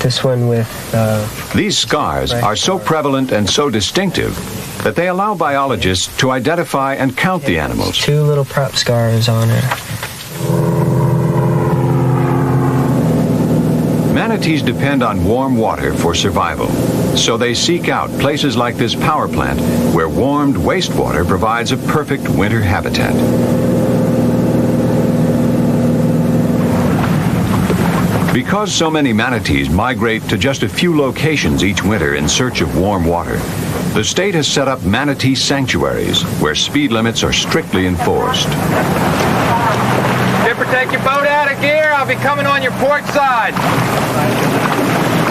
This one with... These scars are so prevalent and so distinctive that they allow biologists to identify and count the animals. 2 little prop scars on it. Manatees depend on warm water for survival, so they seek out places like this power plant where warmed wastewater provides a perfect winter habitat. Because so many manatees migrate to just a few locations each winter in search of warm water, the state has set up manatee sanctuaries where speed limits are strictly enforced. Skipper, take your boat out of gear. I'll be coming on your port side.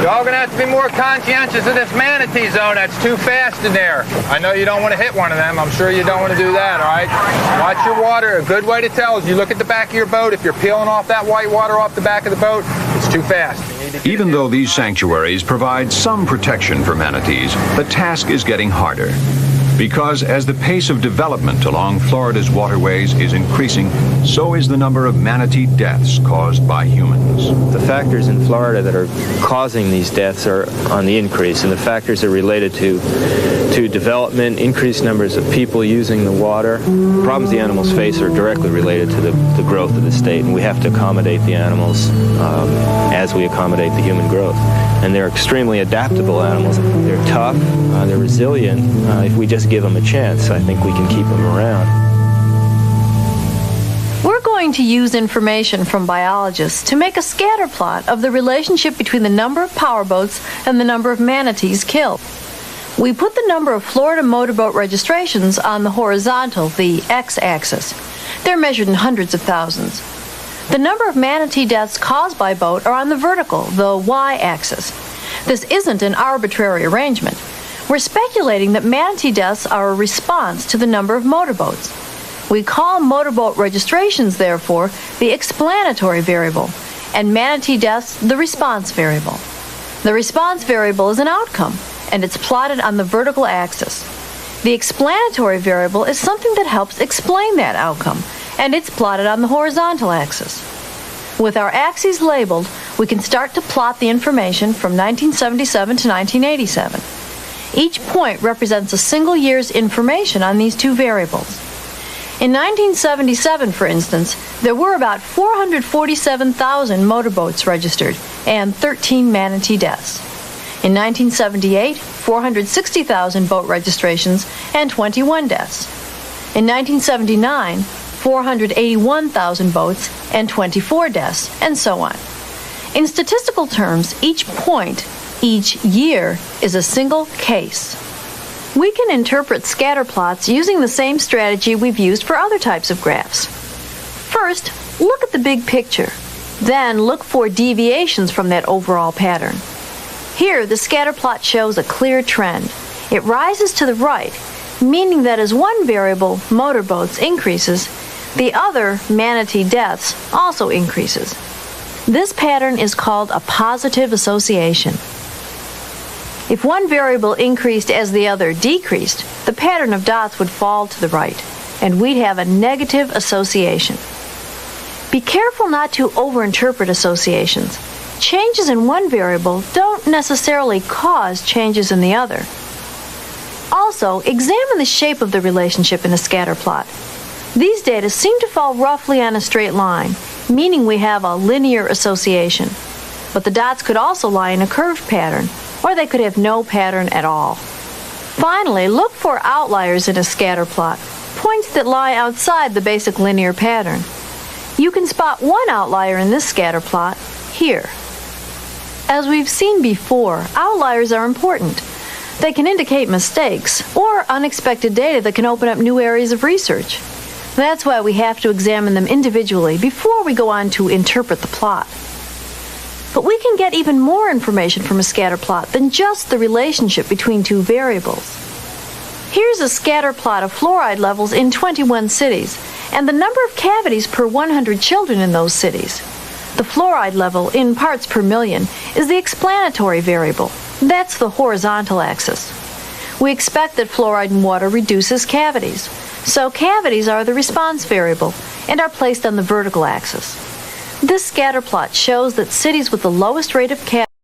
You're all going to have to be more conscientious of this manatee zone. That's too fast in there. I know you don't want to hit one of them. I'm sure you don't want to do that, all right? Watch your water. A good way to tell is you look at the back of your boat. If you're peeling off that white water off the back of the boat, it's too fast. Even though these sanctuaries provide some protection for manatees, the task is getting harder. Because as the pace of development along Florida's waterways is increasing, so is the number of manatee deaths caused by humans. The factors in Florida that are causing these deaths are on the increase, and the factors are related to development, increased numbers of people using the water. The problems the animals face are directly related to the growth of the state, and we have to accommodate the animals as we accommodate the human growth. And they're extremely adaptable animals. They're tough, they're resilient. If we just give them a chance, I think we can keep them around. We're going to use information from biologists to make a scatter plot of the relationship between the number of powerboats and the number of manatees killed. We put the number of Florida motorboat registrations on the horizontal, the x-axis. They're measured in hundreds of thousands. The number of manatee deaths caused by boat are on the vertical, the y-axis. This isn't an arbitrary arrangement. We're speculating that manatee deaths are a response to the number of motorboats. We call motorboat registrations, therefore, the explanatory variable, and manatee deaths the response variable. The response variable is an outcome, and it's plotted on the vertical axis. The explanatory variable is something that helps explain that outcome, and it's plotted on the horizontal axis. With our axes labeled, we can start to plot the information from 1977 to 1987. Each point represents a single year's information on these two variables. In 1977, for instance, there were about 447,000 motorboats registered and 13 manatee deaths. In 1978, 460,000 boat registrations and 21 deaths. In 1979, 481,000 boats and 24 deaths, and so on. In statistical terms, each point, each year, is a single case. We can interpret scatter plots using the same strategy we've used for other types of graphs. First, look at the big picture. Then look for deviations from that overall pattern. Here, the scatter plot shows a clear trend. It rises to the right, meaning that as one variable, motorboats, increases, the other, manatee deaths, also increases. This pattern is called a positive association. If one variable increased as the other decreased, the pattern of dots would fall to the right, and we'd have a negative association. Be careful not to overinterpret associations. Changes in one variable don't necessarily cause changes in the other. Also, examine the shape of the relationship in a scatter plot. These data seem to fall roughly on a straight line, meaning we have a linear association. But the dots could also lie in a curved pattern, or they could have no pattern at all. Finally, look for outliers in a scatter plot, points that lie outside the basic linear pattern. You can spot one outlier in this scatter plot here. As we've seen before, outliers are important. They can indicate mistakes or unexpected data that can open up new areas of research. That's why we have to examine them individually before we go on to interpret the plot. But we can get even more information from a scatter plot than just the relationship between two variables. Here's a scatter plot of fluoride levels in 21 cities and the number of cavities per 100 children in those cities. The fluoride level in parts per million is the explanatory variable. That's the horizontal axis. We expect that fluoride in water reduces cavities, so cavities are the response variable and are placed on the vertical axis. This scatter plot shows that cities with the lowest rate of cavities